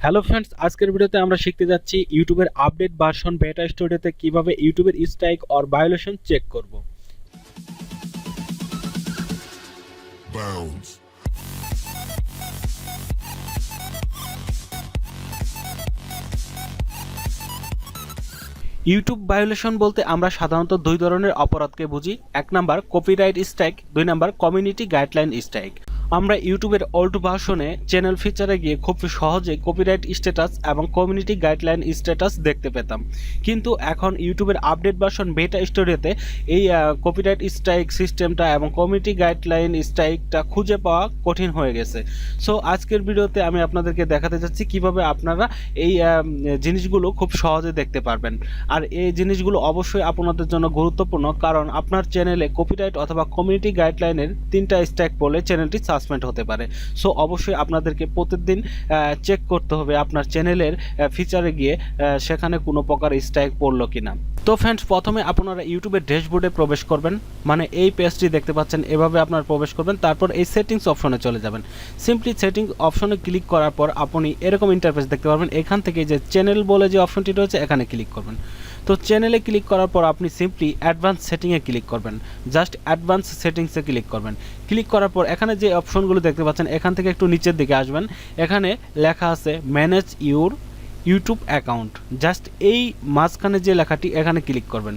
Hello friends, আজকের ভিডিওতে আমরা শিখতে যাচ্ছি ইউটিউবের আপডেট ভার্সন বেটা স্টুডিওতে কিভাবে ইউটিউবের স্ট্রাইক অর ভায়োলেশন চেক করব। Bounds. ইউটিউব ভায়োলেশন বলতে আমরা সাধারণত দুই ধরনের অপরাধকে বুঝি। এক নাম্বার কপিরাইট স্ট্রাইক, দুই নাম্বার কমিউনিটি গাইডলাইন স্ট্রাইক। আমরা ইউটিউবের ওল্ড ভার্সনে চ্যানেল ফিচারে গিয়ে খুব সহজে কপিরাইট স্ট্যাটাস এবং কমিউনিটি গাইডলাইন স্ট্যাটাস দেখতে পেতাম, কিন্তু এখন ইউটিউবের আপডেট ভার্সন বেটা স্টুডিওতে এই কপিরাইট স্ট্রাইক সিস্টেমটা এবং কমিউনিটি গাইডলাইন স্ট্রাইকটা খুঁজে পাওয়া কঠিন হয়ে গেছে। সো আজকের ভিডিওতে আমি আপনাদেরকে দেখাতে যাচ্ছি কিভাবে আপনারা এই জিনিসগুলো খুব সহজে দেখতে পারবেন। আর এই জিনিসগুলো অবশ্যই আপনাদের জন্য গুরুত্বপূর্ণ, কারণ আপনার চ্যানেলে কপিরাইট অথবা কমিউনিটি গাইডলাইনের 3টা স্ট্রাইক পড়লে চ্যানেলটি সাসপেন্ড হতে পারে। সো অবশ্যই আপনাদেরকে প্রতিদিন চেক করতে হবে আপনার চ্যানেলের ফিচারে গিয়ে সেখানে কোনো প্রকার স্ট্রাইক পড়লো কিনা। তো ফ্রেন্ডস, প্রথমে আপনারা ইউটিউবের ড্যাশবোর্ডে প্রবেশ করবেন, মানে এই পেজটি দেখতে পাচ্ছেন, এভাবে আপনারা প্রবেশ করবেন। তারপর এই সেটিংস অপশনে চলে যাবেন। সিম্পলি সেটিংস অপশনে ক্লিক করার পর আপনি এরকম ইন্টারফেস দেখতে পারবেন। এখান থেকে যে চ্যানেল বলে যে অপশনটি রয়েছে এখানে ক্লিক করবেন। তো চ্যানেলে ক্লিক করার পর আপনি সিম্পলি অ্যাডভান্স সেটিংয়ে ক্লিক করবেন। জাস্ট অ্যাডভান্স সেটিংসে ক্লিক করবেন। ক্লিক করার পর এখানে যে অপশনগুলো দেখতে পাচ্ছেন এখান থেকে একটু নিচের দিকে আসবেন। এখানে লেখা আছে manage your YouTube account. Just এই মাঝখানে যে লেখাটি এখানে ক্লিক করবেন।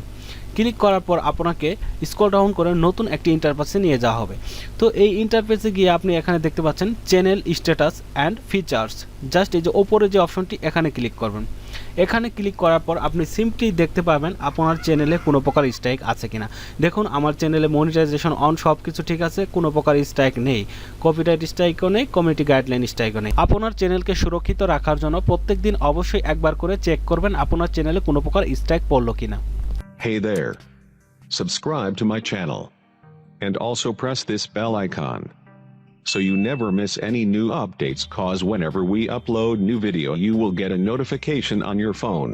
ক্লিক করার পর আপনাকে স্ক্রল ডাউন করে নতুন একটি ইন্টারফেসে নিয়ে যাওয়া হবে। তো এই ইন্টারফেসে গিয়ে আপনি এখানে দেখতে পাচ্ছেন channel status and features. Just এই যে ওপরে যে অপশনটি এখানে ক্লিক করবেন। এখানে ক্লিক করার পর আপনি সিম্পলি দেখতে পাবেন আপনার চ্যানেলে কোনো প্রকার স্ট্রাইক আছে কিনা। দেখুন আমার চ্যানেলে মনিটাইজেশন অন, সব কিছু ঠিক আছে, কোনো প্রকার স্ট্রাইক নেই, কপিরাইট স্ট্রাইকও নেই, কমিউনিটি গাইডলাইন স্ট্রাইকও নেই। আপনার চ্যানেলকে সুরক্ষিত রাখার জন্য প্রত্যেকদিন অবশ্যই একবার করে চেক করবেন আপনার চ্যানেলে কোনো প্রকার স্ট্রাইক পড়লো কিনা। Hey there. Subscribe to my channel. And also press this bell icon, so you never miss any new updates, cause whenever we upload new video you will get a notification on your phone.